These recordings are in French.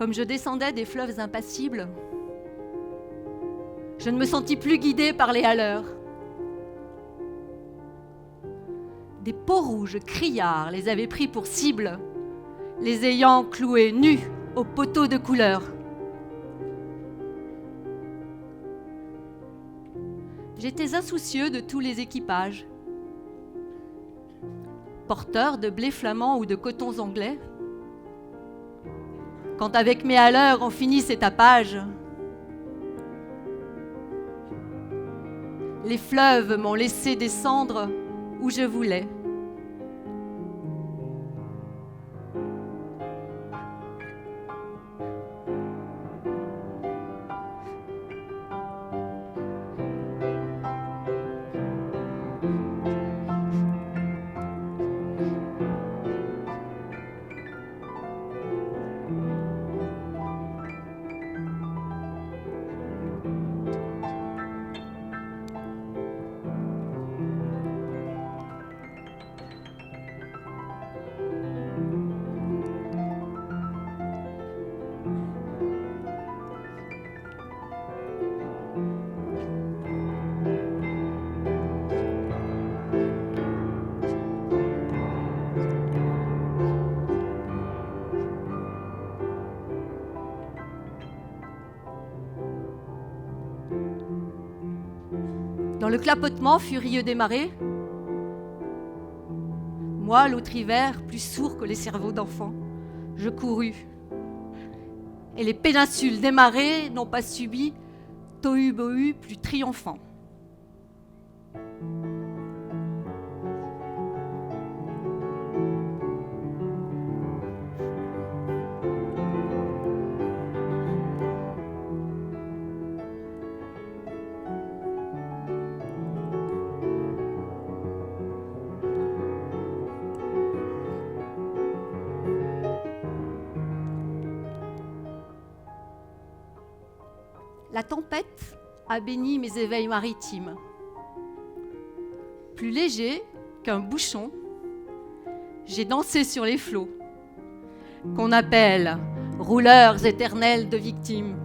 Comme je descendais des fleuves impassibles, je ne me sentis plus guidée par les haleurs. Des peaux rouges criards les avaient pris pour cible, les ayant cloués nus aux poteaux de couleur. J'étais insoucieux de tous les équipages. Porteurs de blé flamand ou de cotons anglais. Quand avec mes haleurs on finit ces tapages, les fleuves m'ont laissé descendre où je voulais. Dans le clapotement furieux des marées, moi, l'autre hiver, plus sourd que les cerveaux d'enfants, je courus. Et les péninsules des marées n'ont pas subi tohu-bohu plus triomphant. La tempête a béni mes éveils maritimes. Plus léger qu'un bouchon, j'ai dansé sur les flots, qu'on appelle rouleurs éternels de victimes.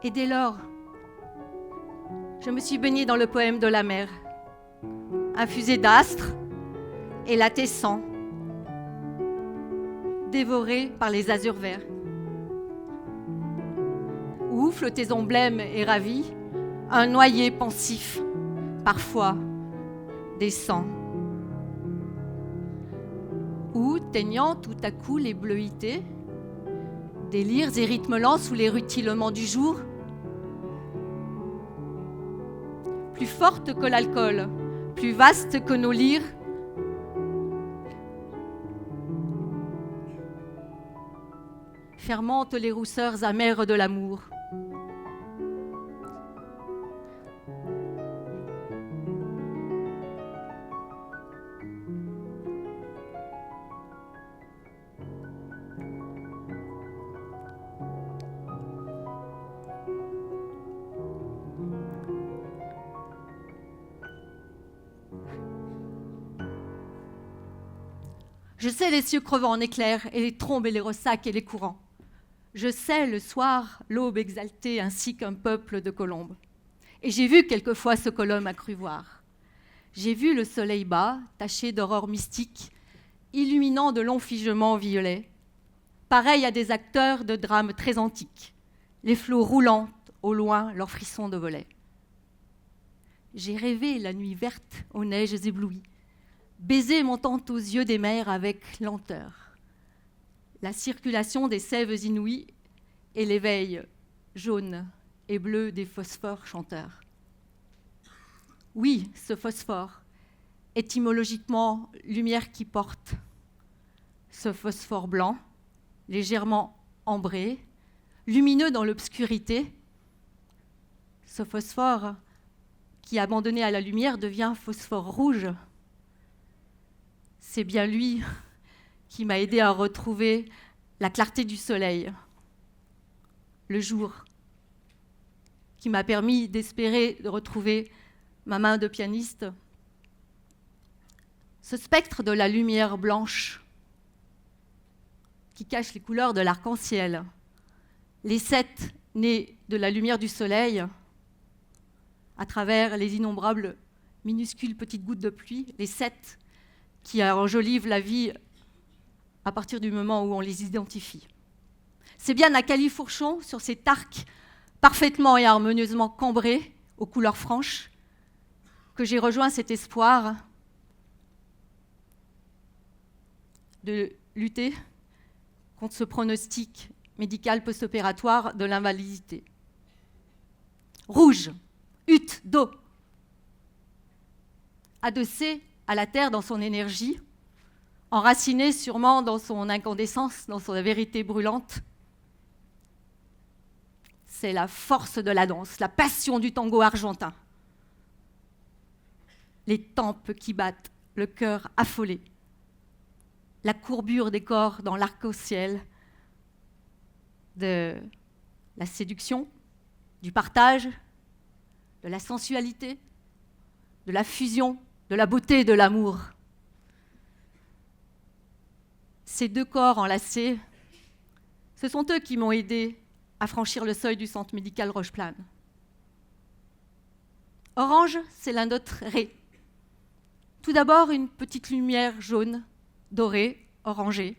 Et dès lors, je me suis baignée dans le poème de la mer, infusée d'astres et latessant, dévorée par les azurs verts. Où, flottaison blême et ravie, un noyer pensif, parfois descend. Où, teignant tout à coup les bleuités, des lyres et rythmes lents sous les rutilements du jour, plus forte que l'alcool, plus vaste que nos lyres, fermentent les rousseurs amères de l'amour. Je sais les cieux crevant en éclairs, et les trombes et les ressacs et les courants. Je sais le soir, l'aube exaltée, ainsi qu'un peuple de colombes. Et j'ai vu quelquefois ce qu'homme a cru voir. J'ai vu le soleil bas, taché d'aurore mystique, illuminant de longs figements violets, pareil à des acteurs de drames très antiques, les flots roulant au loin leurs frissons de volets. J'ai rêvé la nuit verte aux neiges éblouies, baiser montant aux yeux des mers avec lenteur, la circulation des sèves inouïes et l'éveil jaune et bleu des phosphores chanteurs. Oui, ce phosphore, étymologiquement lumière qui porte, ce phosphore blanc, légèrement ambré, lumineux dans l'obscurité, ce phosphore qui, abandonné à la lumière, devient phosphore rouge. C'est bien lui qui m'a aidé à retrouver la clarté du soleil, le jour, qui m'a permis d'espérer de retrouver ma main de pianiste. Ce spectre de la lumière blanche qui cache les couleurs de l'arc-en-ciel, les 7 nés de la lumière du soleil, à travers les innombrables minuscules petites gouttes de pluie, les 7 qui enjolivent la vie à partir du moment où on les identifie. C'est bien à Califourchon, sur cet arc parfaitement et harmonieusement cambré, aux couleurs franches, que j'ai rejoint cet espoir de lutter contre ce pronostic médical post-opératoire de l'invalidité. Rouge, hutte d'eau, adossé à la terre dans son énergie, enraciné sûrement dans son incandescence, dans sa vérité brûlante. C'est la force de la danse, la passion du tango argentin. Les tempes qui battent, le cœur affolé, la courbure des corps dans l'arc-en-ciel, de la séduction, du partage, de la sensualité, de la fusion, de la beauté et de l'amour. Ces 2 corps enlacés, ce sont eux qui m'ont aidé à franchir le seuil du centre médical Rocheplane. Orange, c'est la note ré. Tout d'abord, une petite lumière jaune, dorée, orangée,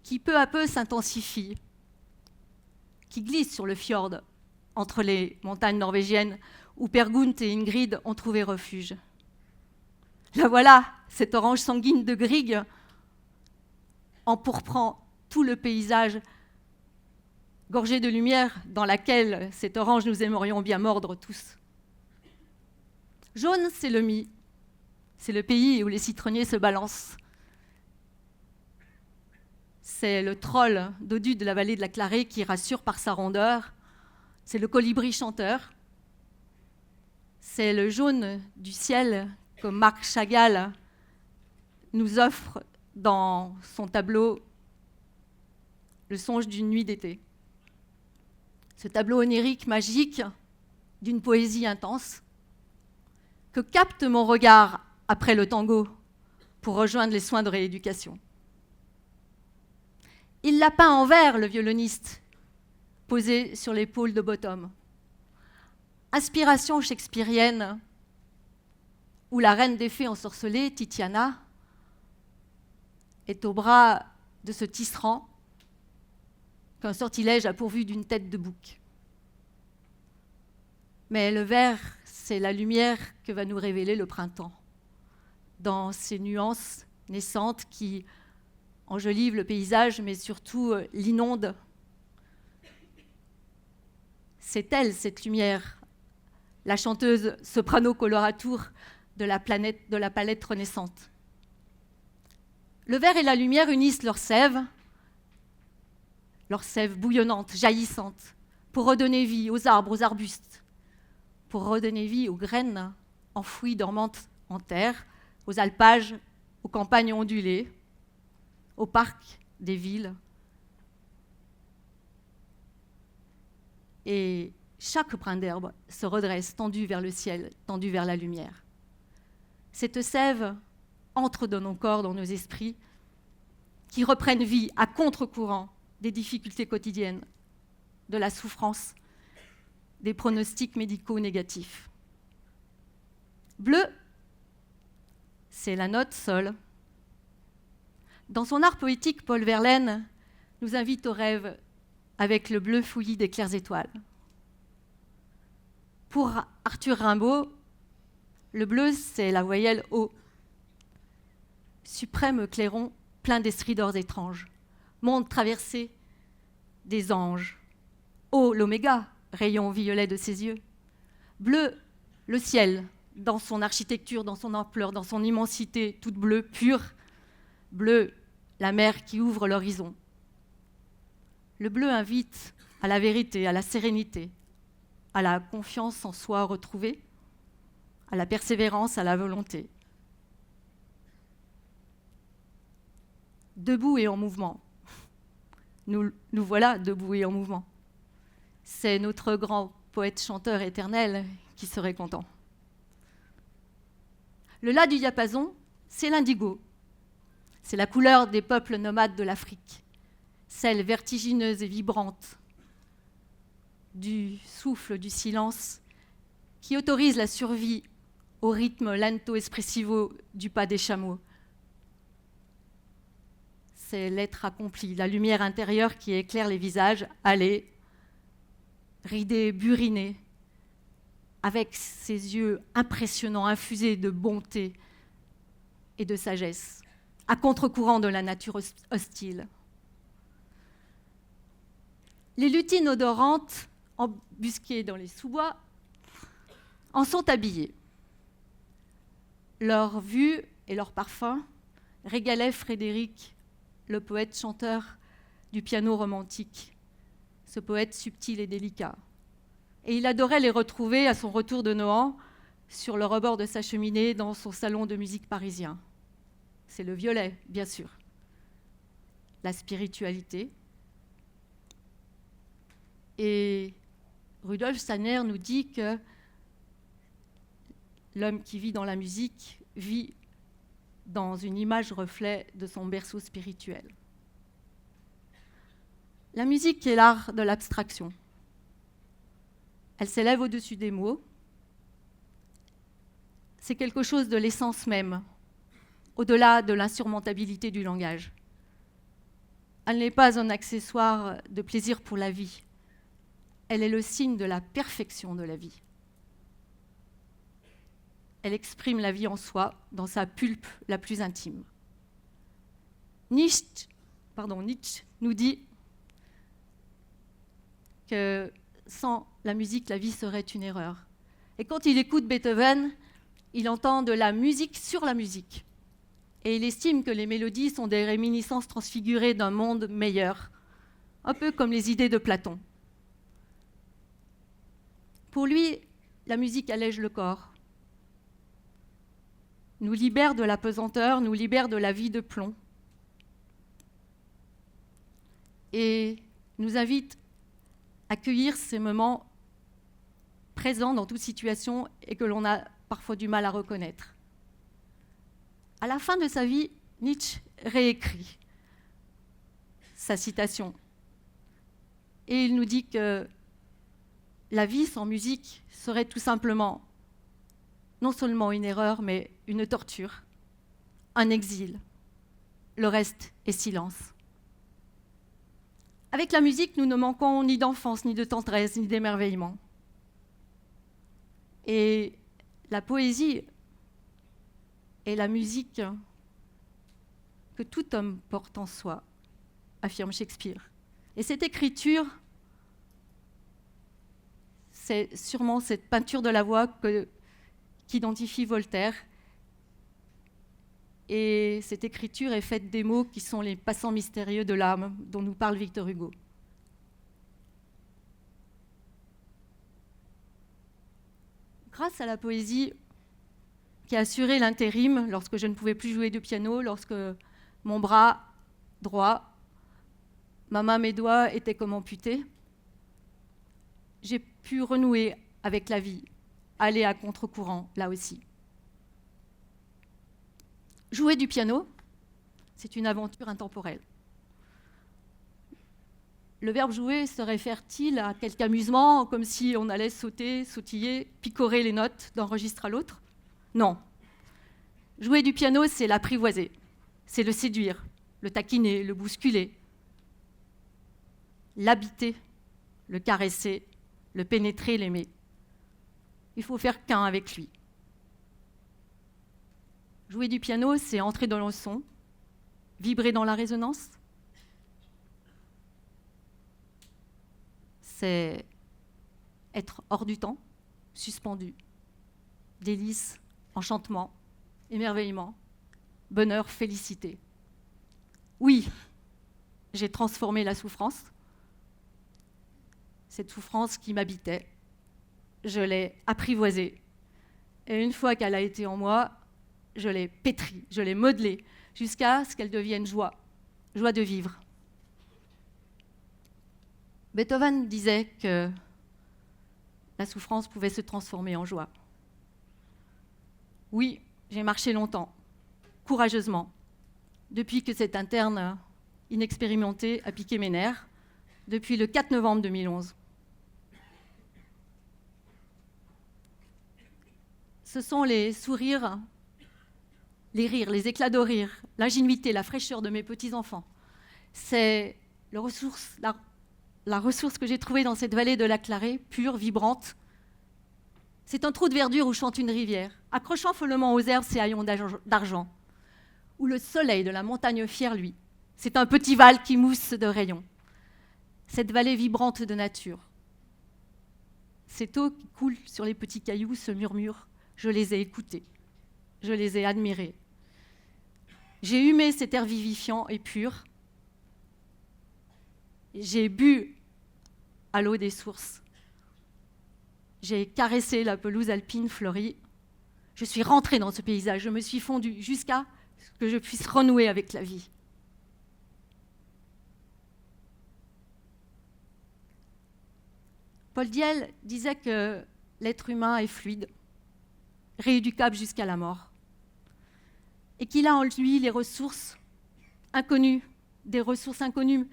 qui peu à peu s'intensifie, qui glisse sur le fjord, entre les montagnes norvégiennes où Per Gynt et Ingrid ont trouvé refuge. La voilà, cette orange sanguine de Grieg, empourprant tout le paysage gorgé de lumière dans laquelle cette orange nous aimerions bien mordre tous. Jaune, c'est le Mi. C'est le pays où les citronniers se balancent. C'est le troll dodu de la vallée de la Clarée qui rassure par sa rondeur. C'est le colibri chanteur. C'est le jaune du ciel que Marc Chagall nous offre dans son tableau Le songe d'une nuit d'été. Ce tableau onirique, magique, d'une poésie intense, que capte mon regard après le tango pour rejoindre les soins de rééducation. Il l'a peint en vert, le violoniste, posé sur l'épaule de Bottom. Inspiration shakespearienne, où la reine des fées ensorcelée, Titiana, est au bras de ce tisserand qu'un sortilège a pourvu d'une tête de bouc. Mais le vert, c'est la lumière que va nous révéler le printemps, dans ces nuances naissantes qui enjolivent le paysage, mais surtout l'inondent. C'est elle, cette lumière, la chanteuse soprano coloratour de la palette renaissante. Le vert et la lumière unissent leurs sève bouillonnante, jaillissante, pour redonner vie aux arbres, aux arbustes, pour redonner vie aux graines enfouies dormantes en terre, aux alpages, aux campagnes ondulées, aux parcs des villes. Et chaque brin d'herbe se redresse, tendu vers le ciel, tendu vers la lumière. Cette sève entre dans nos corps, dans nos esprits, qui reprennent vie à contre-courant des difficultés quotidiennes, de la souffrance, des pronostics médicaux négatifs. Bleu, c'est la note sol. Dans son art poétique, Paul Verlaine nous invite au rêve avec le bleu fouillis des claires étoiles. Pour Arthur Rimbaud, le bleu, c'est la voyelle O. Suprême clairon plein d'estridors étranges, monde traversé des anges. O, l'oméga, rayon violet de ses yeux. Bleu, le ciel, dans son architecture, dans son ampleur, dans son immensité, toute bleue, pure. Bleu, la mer qui ouvre l'horizon. Le bleu invite à la vérité, à la sérénité, à la confiance en soi retrouvée, à la persévérance, à la volonté. Debout et en mouvement. Nous voilà debout et en mouvement. C'est notre grand poète-chanteur éternel qui serait content. Le la du diapason, c'est l'indigo. C'est la couleur des peuples nomades de l'Afrique, celle vertigineuse et vibrante du souffle du silence qui autorise la survie au rythme lento-espressivo du pas des chameaux. C'est l'être accompli, la lumière intérieure qui éclaire les visages, allés, ridés, burinés, avec ses yeux impressionnants, infusés de bonté et de sagesse, à contre-courant de la nature hostile. Les lutines odorantes, embusquées dans les sous-bois, en sont habillées. Leur vue et leur parfum régalaient Frédéric, le poète-chanteur du piano romantique, ce poète subtil et délicat. Et il adorait les retrouver à son retour de Nohant, sur le rebord de sa cheminée, dans son salon de musique parisien. C'est le violet, bien sûr. La spiritualité. Et Rudolf Steiner nous dit que l'homme qui vit dans la musique vit dans une image reflet de son berceau spirituel. La musique est l'art de l'abstraction. Elle s'élève au-dessus des mots. C'est quelque chose de l'essence même, au-delà de l'insurmontabilité du langage. Elle n'est pas un accessoire de plaisir pour la vie. Elle est le signe de la perfection de la vie. Elle exprime la vie en soi, dans sa pulpe la plus intime. Nietzsche nous dit que sans la musique, la vie serait une erreur. Et quand il écoute Beethoven, il entend de la musique sur la musique. Et il estime que les mélodies sont des réminiscences transfigurées d'un monde meilleur, un peu comme les idées de Platon. Pour lui, la musique allège le corps, nous libère de la pesanteur, nous libère de la vie de plomb et nous invite à cueillir ces moments présents dans toute situation et que l'on a parfois du mal à reconnaître. À la fin de sa vie, Nietzsche réécrit sa citation et il nous dit que la vie sans musique serait tout simplement non seulement une erreur, mais une torture, un exil. Le reste est silence. Avec la musique, nous ne manquons ni d'enfance, ni de tendresse, ni d'émerveillement. Et la poésie est la musique que tout homme porte en soi, affirme Shakespeare. Et cette écriture, c'est sûrement cette peinture de la voix qu'identifie Voltaire. Et cette écriture est faite des mots qui sont les passants mystérieux de l'âme dont nous parle Victor Hugo. Grâce à la poésie qui a assuré l'intérim lorsque je ne pouvais plus jouer du piano, lorsque mon bras droit, ma main, mes doigts étaient comme amputés, j'ai pu renouer avec la vie, aller à contre-courant, là aussi. Jouer du piano, C'est une aventure intemporelle. Le verbe jouer se réfère-t-il à quelque amusement, comme si on allait sauter, sautiller, picorer les notes d'un registre à l'autre? Non. Jouer du piano, c'est l'apprivoiser, c'est le séduire, le taquiner, le bousculer, l'habiter, le caresser, le pénétrer, l'aimer. Il faut faire qu'un avec lui. Jouer du piano, c'est entrer dans le son, vibrer dans la résonance. C'est être hors du temps, suspendu, délice, enchantement, émerveillement, bonheur, félicité. Oui, j'ai transformé la souffrance, cette souffrance qui m'habitait, je l'ai apprivoisée. Et une fois qu'elle a été en moi, je l'ai pétrie, je l'ai modelée, jusqu'à ce qu'elle devienne joie, joie de vivre. Beethoven disait que la souffrance pouvait se transformer en joie. Oui, j'ai marché longtemps, courageusement, depuis que cette interne inexpérimentée a piqué mes nerfs, depuis le 4 novembre 2011. Ce sont les sourires, les rires, les éclats de rire, l'ingénuité, la fraîcheur de mes petits-enfants. C'est la ressource que j'ai trouvée dans cette vallée de la Clarée, pure, vibrante. C'est un trou de verdure où chante une rivière, accrochant follement aux herbes ses haillons d'argent. Où le soleil de la montagne fière, lui, c'est un petit val qui mousse de rayons. Cette vallée vibrante de nature. Cette eau qui coule sur les petits cailloux se murmure. Je les ai écoutés, je les ai admirés. J'ai humé cet air vivifiant et pur. J'ai bu à l'eau des sources. J'ai caressé la pelouse alpine fleurie. Je suis rentrée dans ce paysage, je me suis fondue jusqu'à ce que je puisse renouer avec la vie. Paul Diel disait que l'être humain est fluide, rééducable jusqu'à la mort, et qu'il a en lui les ressources inconnues, des ressources inconnues,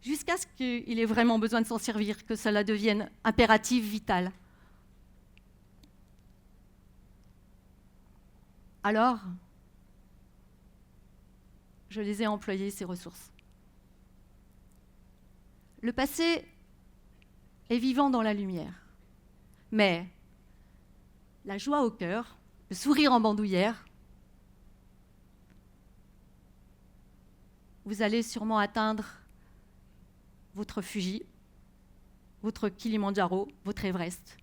jusqu'à ce qu'il ait vraiment besoin de s'en servir, que cela devienne impératif, vital. Alors, je les ai employées, ces ressources. Le passé est vivant dans la lumière, mais la joie au cœur, le sourire en bandoulière, vous allez sûrement atteindre votre Fuji, votre Kilimandjaro, votre Everest.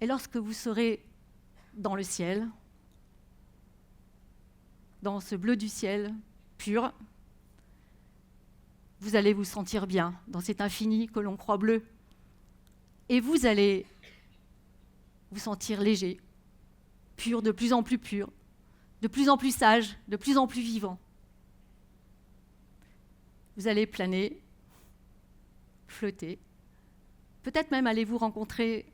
Et lorsque vous serez dans le ciel, dans ce bleu du ciel pur, vous allez vous sentir bien dans cet infini que l'on croit bleu. Et vous allez vous sentir léger, pur, de plus en plus sage, de plus en plus vivant. Vous allez planer, flotter. Peut-être même allez-vous rencontrer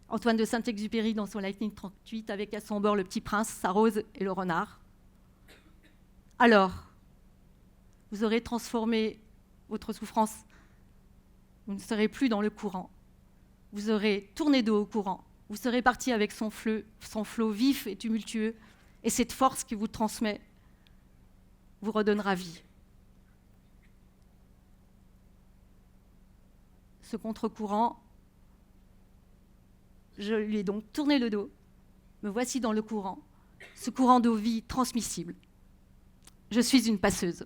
Antoine de Saint-Exupéry dans son Lightning 38 avec à son bord le petit prince, sa rose et le renard. Alors, vous aurez transformé votre souffrance. Vous ne serez plus dans le courant. Vous aurez tourné dos au courant. Vous serez parti avec son flot vif et tumultueux, et cette force qui vous transmet vous redonnera vie. Ce contre-courant, je lui ai donc tourné le dos. Me voici dans le courant, ce courant d'eau vie transmissible. Je suis une passeuse.